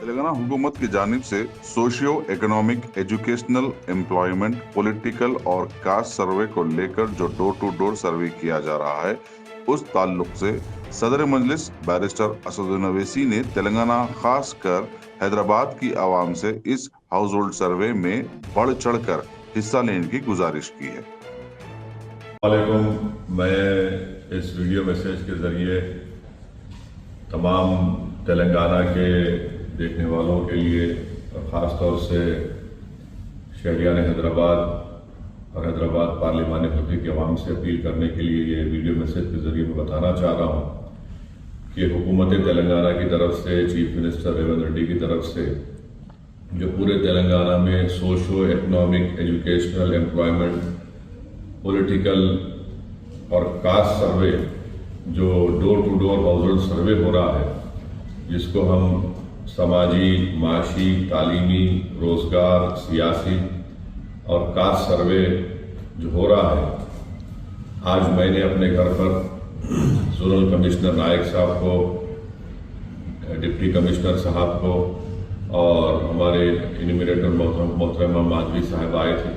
तेलंगाना हुकूमत की जानिब से socio economic, educational, employment, political और कास्ट सर्वे को लेकर जो डोर टू डोर सर्वे किया जा रहा है, उस ताल्लुक से सदर मजलिस बैरिस्टर असदुद्दीन अवैसी ने तेलंगाना खास कर हैदराबाद की आवाम से इस हाउस होल्ड सर्वे में बढ़ चढ़ कर हिस्सा लेने की गुजारिश की है। मैं इस वीडियो मैसेज के ज़रिए तमाम तेलंगाना के देखने वालों के लिए और ख़ास तौर से शहरियान हैदराबाद और हैदराबाद पार्लिमानी हल्के की आवाम से अपील करने के लिए ये वीडियो मैसेज के ज़रिए मैं बताना चाह रहा हूँ कि हुकूमत तेलंगाना की तरफ से चीफ मिनिस्टर रेवंत रेड्डी की तरफ से जो पूरे तेलंगाना में socio economic, educational, employment, political और कास्ट सर्वे जो door to door household survey हो रहा है, जिसको हम समाजी, माशी, तालीमी, रोज़गार, सियासी और कास्ट सर्वे जो हो रहा है, आज मैंने अपने घर पर जोनल कमिश्नर नायक साहब को, डिप्टी कमिश्नर साहब को और हमारे इन्यूमरेटर मोहतरमा माधवी साहब आए थे।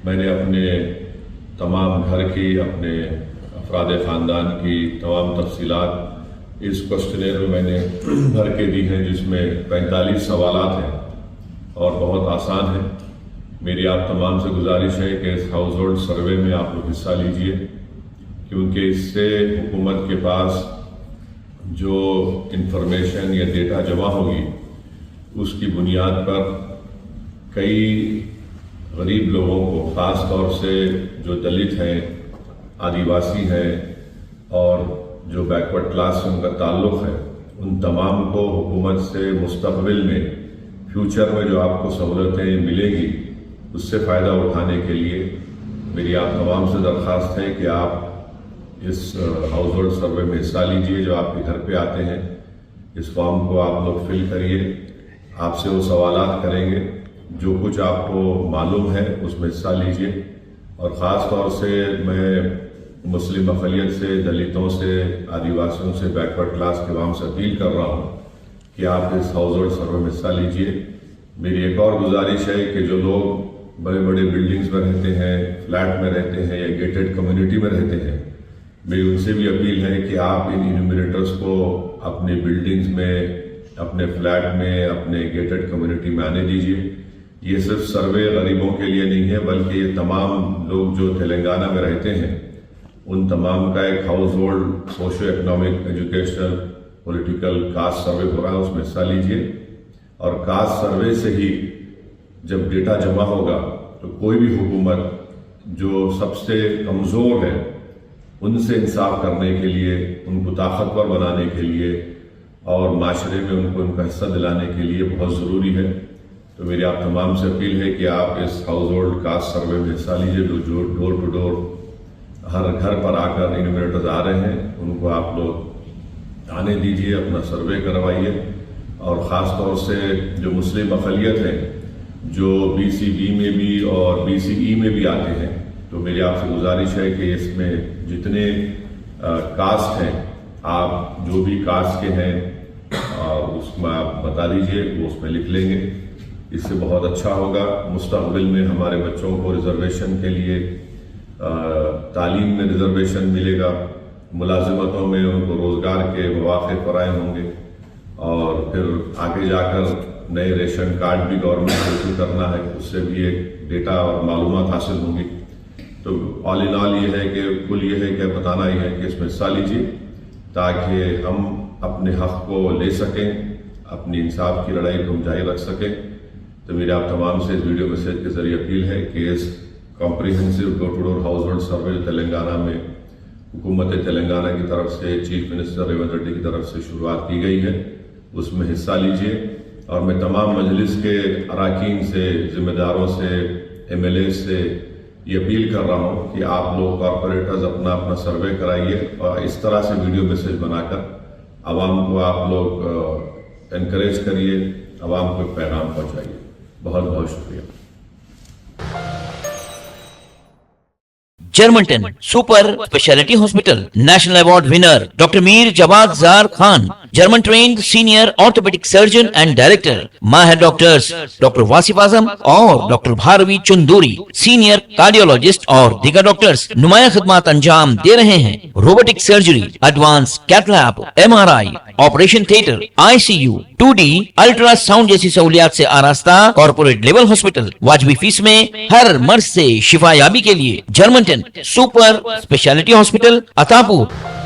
मैंने अपने तमाम घर की, अपने अफराद ख़ानदान की तमाम तफसीलात इस क्वेश्चनेयर में मैंने भर के दी हैं, जिसमें 45 सवालात हैं और बहुत आसान है। मेरी आप तमाम से गुजारिश है कि इस हाउस होल्ड सर्वे में आप लोग हिस्सा लीजिए, क्योंकि इससे हुकूमत के पास जो इंफॉर्मेशन या डेटा जमा होगी, उसकी बुनियाद पर कई गरीब लोगों को, ख़ास तौर से जो दलित हैं, आदिवासी हैं और जो बैकवर्ड क्लास से उनका ताल्लुक़ है, उन तमाम को हुकूमत से मुस्तक़बिल में, फ्यूचर में जो आपको सहूलतें मिलेगी, उससे फ़ायदा उठाने के लिए मेरी आप तमाम से दरख्वास्त है कि आप इस हाउस होल्ड सर्वे में हिस्सा लीजिए। जो आपके घर पे आते हैं, इस फॉर्म को आप लोग फिल करिए, आपसे वो सवालात करेंगे, जो कुछ आपको मालूम है उसमें हिस्सा लीजिए। और ख़ास तौर से मैं मुस्लिम अक़लियत से, दलितों से, आदिवासियों से, बैकवर्ड क्लास के अवाम से अपील कर रहा हूँ कि आप इस हाउस होल्ड सर्वे में हिस्सा लीजिए। मेरी एक और गुजारिश है कि जो लोग बड़े बड़े बिल्डिंग्स में रहते हैं, फ्लैट में रहते हैं या गेटेड कम्युनिटी में रहते हैं, मेरी उनसे भी अपील है कि आप इन इन्यूमरेटर्स को अपने बिल्डिंग्स में, अपने फ्लैट में, अपने गेटेड कम्युनिटी में आने दीजिए। ये सिर्फ सर्वे गरीबों के लिए नहीं है, बल्कि ये तमाम लोग जो तेलंगाना में रहते हैं, उन तमाम का एक house hold socio economic, educational, political, cast सर्वे हो रहा है, उसमें हिस्सा लीजिए। और कास्ट सर्वे से ही जब डेटा जमा होगा तो कोई भी हुकूमत जो सबसे कमज़ोर है, उनसे इंसाफ करने के लिए, उनको ताकतवर बनाने के लिए और माशरे में उनको उनका हिस्सा दिलाने के लिए बहुत ज़रूरी है। तो मेरी आप तमाम से अपील है कि आप इस हाउस होल्ड कास्ट सर्वे में हिस्सा लीजिए। जो डोर टू डोर हर घर पर आकर इन्यूमरेटर्स आ रहे हैं, उनको आप लोग आने दीजिए, अपना सर्वे करवाइए। और ख़ास तौर से जो मुस्लिम अक़लियत हैं, जो BCB में भी और BCE में भी आते हैं, तो मेरी आपसे गुजारिश है कि इसमें जितने कास्ट हैं, आप जो भी कास्ट के हैं उसमें आप बता दीजिए, वो उसमें लिख लेंगे। इससे बहुत अच्छा होगा। मुस्तक़बिल में हमारे बच्चों को रिजर्वेशन के लिए तालीम में रिजर्वेशन मिलेगा, मुलाजिमतों में उनको रोज़गार के मौक़े फ़राहम होंगे और फिर आगे जाकर नए रेशन कार्ड भी गवर्नमेंट को इशू करना है, उससे भी एक डेटा और मालूमात हासिल होंगी। तो ऑल इन ऑल ये है कि कुल ये है कि बताना ही है कि इसमें हिस्सा लीजिए, ताकि हम अपने हक़ को ले सकें, अपनी इंसाफ की लड़ाई को हम जारी रख सकें। तो मेरे आप तमाम से इस वीडियो मैसेज के ज़रिए अपील है कि इस comprehensive door to door household survey Telangana में हुकूमत तेलंगाना की तरफ से, चीफ मिनिस्टर रेवंत रेड्डी की तरफ से शुरुआत की गई है, उसमें हिस्सा लीजिए। और मैं तमाम मजलिस के अरकान से, ज़िम्मेदारों से, MLA से ये अपील कर रहा हूँ कि आप लोग कॉरपोरेटर्स अपना अपना सर्वे कराइए और इस तरह से वीडियो मैसेज बनाकर आवाम को आप लोग एनकरेज करिए, आवाम को पैगाम पहुँचाइए। बहुत बहुत शुक्रिया। Germantown Super Speciality Hospital, National Award winner Dr. Mir Jawad Zar Khan, German trained senior orthopaedic surgeon and director, माहिर डॉक्टर्स डॉक्टर वासिफ आजम और doctor Bharvi Chanduri, senior cardiologist और दीगर डॉक्टर्स नुमाया खिदमत अंजाम दे रहे हैं। Robotic surgery, advance cath lab, MRI, operation theatre, ICU, 2D ultrasound जैसी सहूलियात से आरास्ता कॉर्पोरेट लेवल हॉस्पिटल, वाजबी फीस में हर मर्ज से शिफायाबी के लिए German 10 super speciality hospital Attapur.